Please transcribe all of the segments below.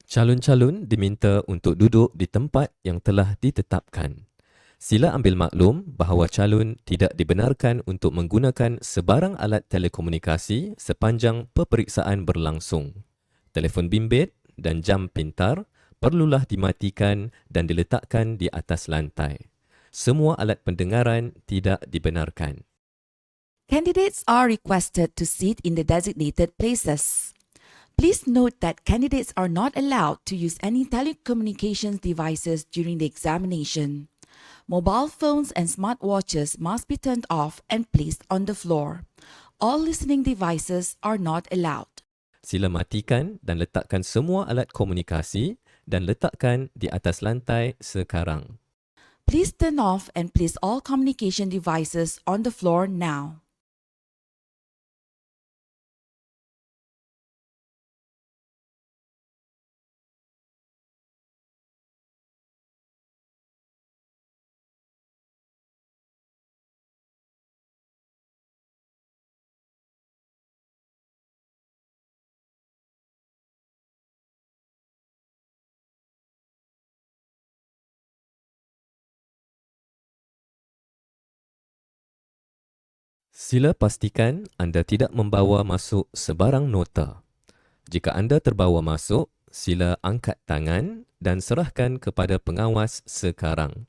Calon-calon diminta untuk duduk di tempat yang telah ditetapkan. Sila ambil maklum bahawa calon tidak dibenarkan untuk menggunakan sebarang alat telekomunikasi sepanjang peperiksaan berlangsung. Telefon bimbit dan jam pintar perlulah dimatikan dan diletakkan di atas lantai. Semua alat pendengaran tidak dibenarkan. Candidates are requested to sit in the designated places. Please note that candidates are not allowed to use any telecommunications devices during the examination. Mobile phones and smartwatches must be turned off and placed on the floor. All listening devices are not allowed. Sila matikan dan letakkan semua alat komunikasi dan letakkan di atas lantai sekarang. Please turn off and place all communication devices on the floor now. Sila pastikan anda tidak membawa masuk sebarang nota. Jika anda terbawa masuk, sila angkat tangan dan serahkan kepada pengawas sekarang.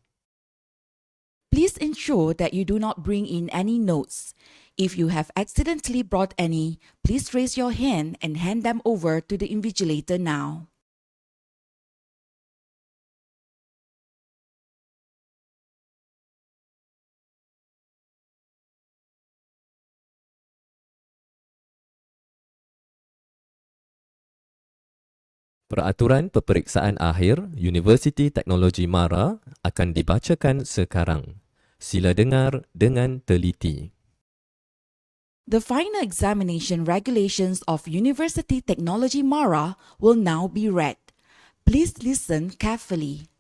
Please ensure that you do not bring in any notes. If you have accidentally brought any, please raise your hand and hand them over to the invigilator now. Peraturan peperiksaan akhir Universiti Teknologi Mara akan dibacakan sekarang. Sila dengar dengan teliti. The final examination regulations of University Technology Mara will now be read. Please listen carefully.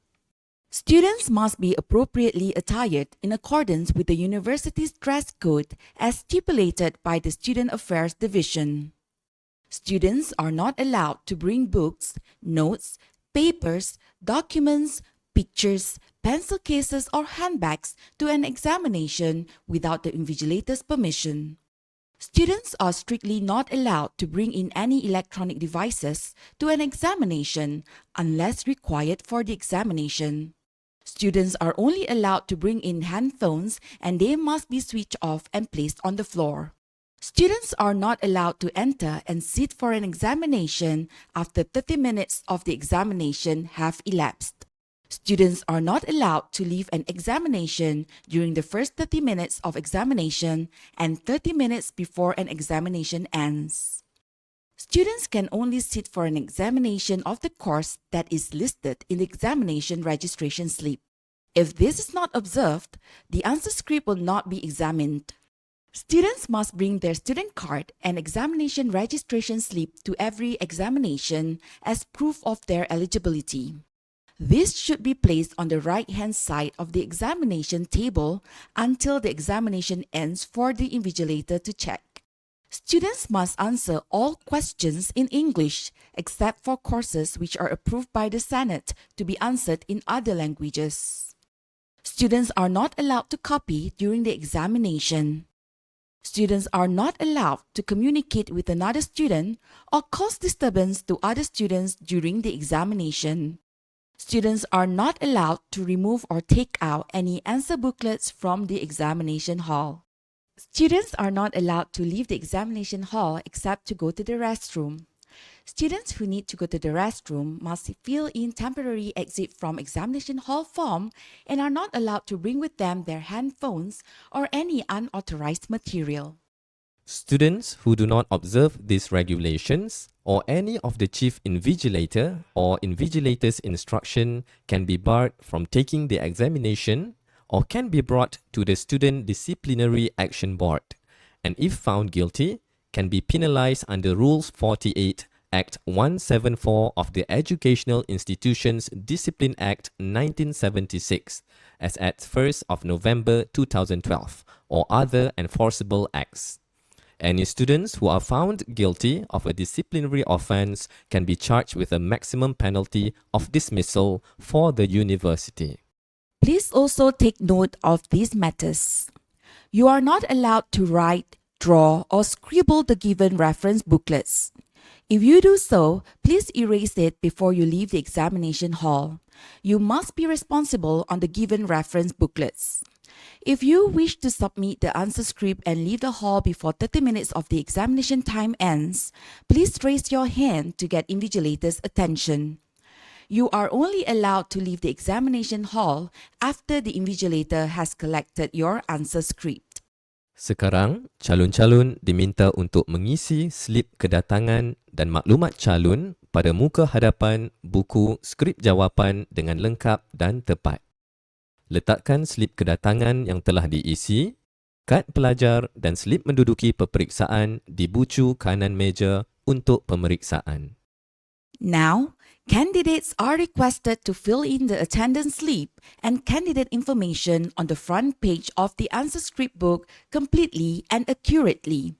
Students must be appropriately attired in accordance with the university's dress code as stipulated by the Student Affairs Division. Students are not allowed to bring books, notes, papers, documents, pictures, pencil cases, or handbags to an examination without the invigilator's permission. Students are strictly not allowed to bring in any electronic devices to an examination unless required for the examination. Students are only allowed to bring in handphones and they must be switched off and placed on the floor. Students are not allowed to enter and sit for an examination after 30 minutes of the examination have elapsed. Students are not allowed to leave an examination during the first 30 minutes of examination and 30 minutes before an examination ends. Students can only sit for an examination of the course that is listed in the examination registration slip. If this is not observed, the answer script will not be examined. Students must bring their student card and examination registration slip to every examination as proof of their eligibility. This should be placed on the right-hand side of the examination table until the examination ends for the invigilator to check. Students must answer all questions in English except for courses which are approved by the Senate to be answered in other languages. Students are not allowed to copy during the examination. Students are not allowed to communicate with another student or cause disturbance to other students during the examination. Students are not allowed to remove or take out any answer booklets from the examination hall. Students are not allowed to leave the examination hall except to go to the restroom. Students who need to go to the restroom must fill in temporary exit from examination hall form and are not allowed to bring with them their handphones or any unauthorized material. Students who do not observe these regulations or any of the chief invigilator or invigilator's instruction can be barred from taking the examination or can be brought to the Student Disciplinary Action Board, and if found guilty, can be penalized under Rules 48, Act 174 of the Educational Institutions Discipline Act 1976, as at 1st of November 2012, or other enforceable acts. Any students who are found guilty of a disciplinary offense can be charged with a maximum penalty of dismissal for the university. Please also take note of these matters. You are not allowed to write, draw, or scribble the given reference booklets. If you do so, please erase it before you leave the examination hall. You must be responsible on the given reference booklets. If you wish to submit the answer script and leave the hall before 30 minutes of the examination time ends, please raise your hand to get invigilator's attention. You are only allowed to leave the examination hall after the invigilator has collected your answer script. Sekarang, calon-calon diminta untuk mengisi slip kedatangan dan maklumat calon pada muka hadapan buku skrip jawapan dengan lengkap dan tepat. Letakkan slip kedatangan yang telah diisi, kad pelajar dan slip menduduki peperiksaan di bucu kanan meja untuk pemeriksaan. Now, candidates are requested to fill in the attendance slip and candidate information on the front page of the answer script book completely and accurately.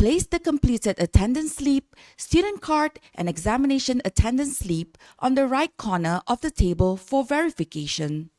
Place the completed attendance slip, student card, and examination attendance slip on the right corner of the table for verification.